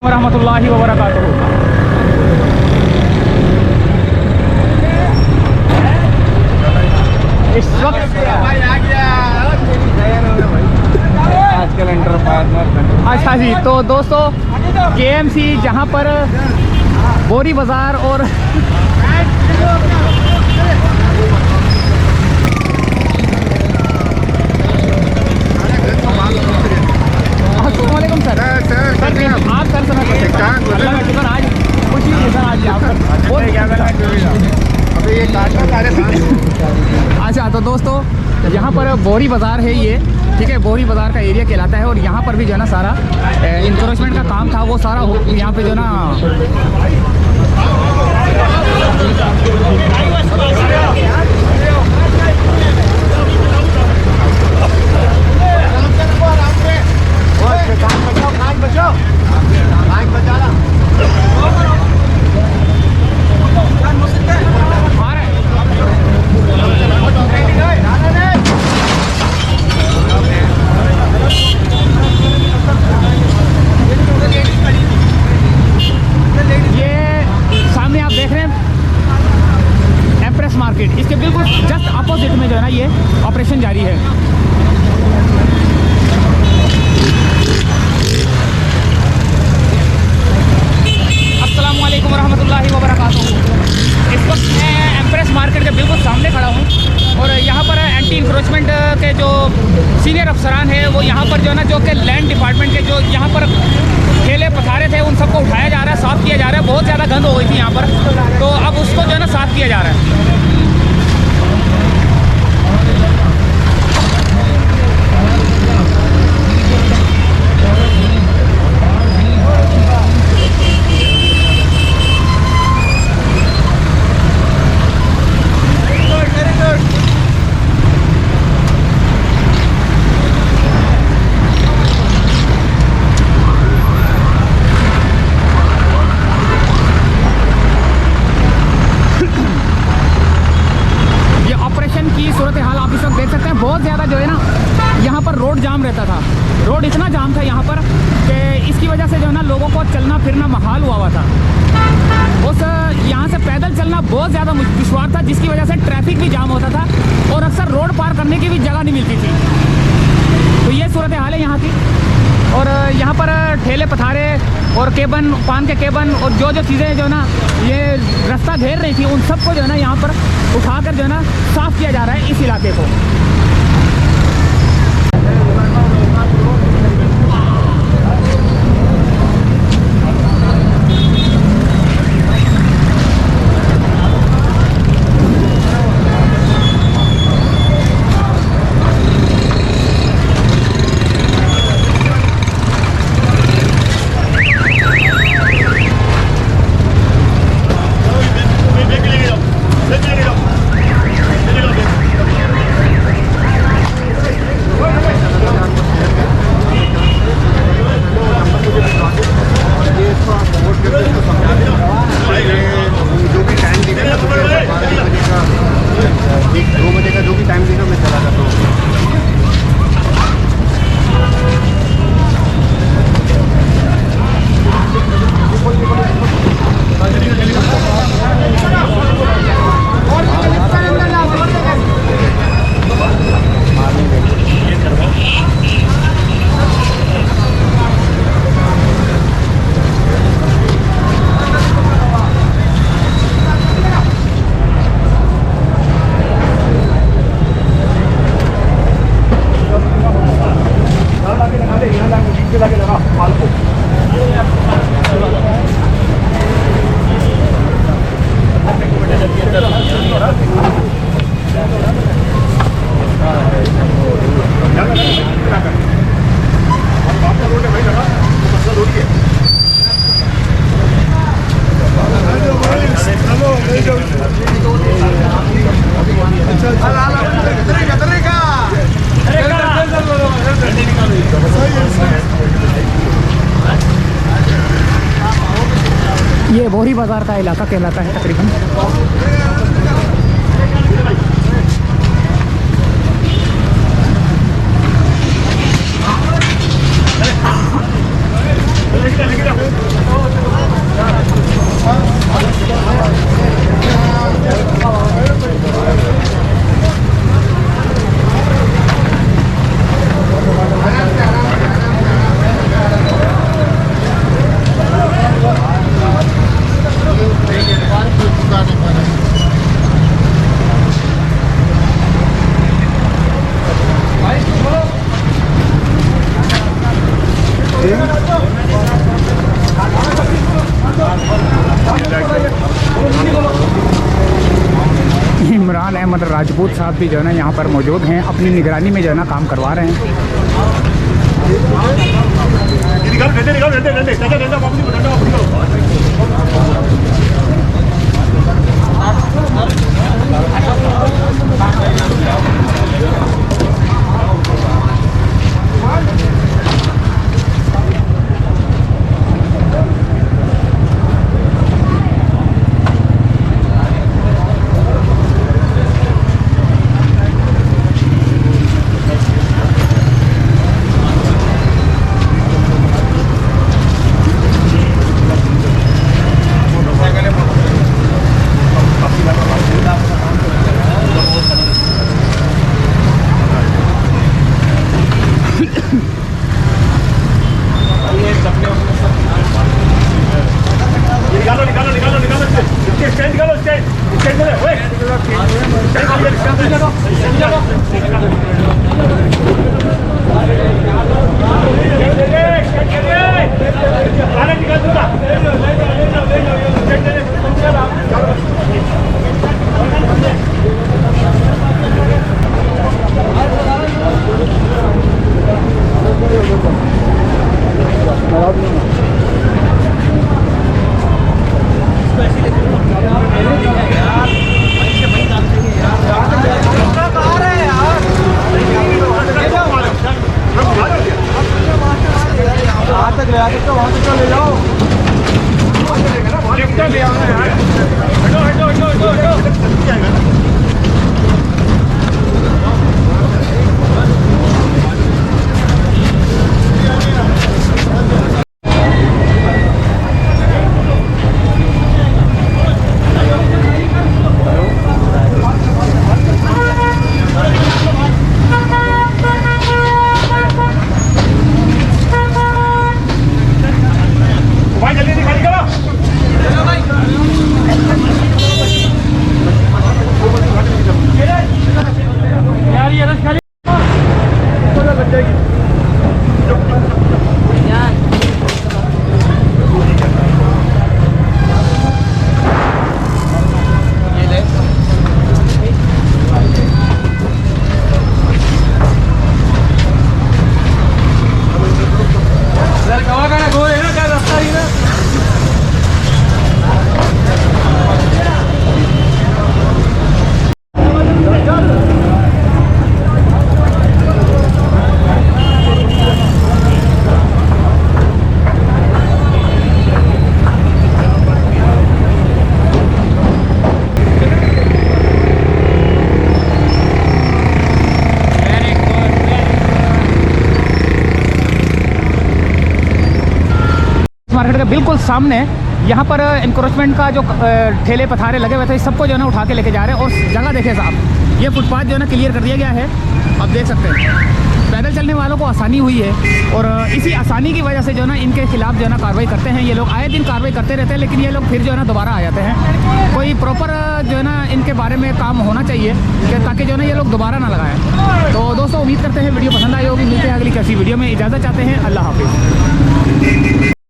वरहमतुल्लाहि वबरकातुहू। इस वक्त आजकल अच्छा जी, तो दोस्तों KMC जहाँ पर बोरी बाज़ार और अस्सलामुअलैकुम सर। आप सर समय अल्लाह का शुक्र, आज कुछ नहीं सर, आज अच्छा। तो दोस्तों यहाँ पर बोरी बाज़ार है ये, ठीक है, बोरी बाज़ार का एरिया कहलाता है। और यहाँ पर भी जो है ना सारा इंक्रोचमेंट का काम था, वो सारा यहाँ पे जो ना मार्केट, इसके बिल्कुल जस्ट अपोजिट में जो है ना ये ऑपरेशन जारी है। अस्सलामु अलैकुम रहमतुल्लाहि व बरकातुहू। इस वक्त मैं एम्प्रेस मार्केट के बिल्कुल सामने खड़ा हूँ और यहाँ पर एंटी इंक्रोचमेंट के जो सीनियर अफसरान हैं वो यहाँ पर जो है ना, जो कि लैंड डिपार्टमेंट के जो यहाँ पर ठेले पथारे थे उन सबको उठाया जा रहा है, साफ़ किया जा रहा है। बहुत ज़्यादा गंद हो गई थी यहाँ पर, तो अब उसको जो है ना साफ़ किया जा रहा है। बहुत ज़्यादा जो है ना यहाँ पर रोड जाम रहता था, रोड इतना जाम था यहाँ पर कि इसकी वजह से जो है ना लोगों को चलना फिरना महाल हुआ था। उस यहाँ से पैदल चलना बहुत ज़्यादा दुश्वार था, जिसकी वजह से ट्रैफिक भी जाम होता था और अक्सर रोड पार करने की भी जगह नहीं मिलती थी। तो ये सूरत हाल है यहाँ की। और यहाँ पर ठेले पथारे और केबन, पान के केबन और जो जो चीज़ें जो है ना ये रास्ता घेर रही थी, उन सबको जो है ना यहाँ पर उठाकर जो है ना साफ़ किया जा रहा है इस इलाके को। ये बोरी बाज़ार का इलाका कहलाता है तकरीबन। इमरान अहमद राजपूत साहब भी जो है ना यहाँ पर मौजूद हैं, अपनी निगरानी में जो है ना काम करवा रहे हैं। मार्केट के बिल्कुल सामने यहाँ पर इंक्रोचमेंट का जो ठेले पथारे लगे हुए थे सबको जो है ना उठा के लेके जा रहे हैं। और जगह देखिए साहब, ये फुटपाथ जो है ना क्लियर कर दिया गया है, आप देख सकते हैं। पैदल चलने वालों को आसानी हुई है और इसी आसानी की वजह से जो है ना इनके खिलाफ जो है ना कार्रवाई करते हैं ये लोग। आए दिन कार्रवाई करते रहते हैं, लेकिन ये लोग फिर जो है ना दोबारा आ जाते हैं। कोई प्रॉपर जो है ना इनके बारे में काम होना चाहिए कि ताकि जो है ना ये लोग दोबारा ना लगाएं। तो दोस्तों उम्मीद करते हैं वीडियो पसंद आई होगी। मिलते हैं अगली कैसी वीडियो में, इजाज़त चाहते हैं, अल्लाह हाफिज़।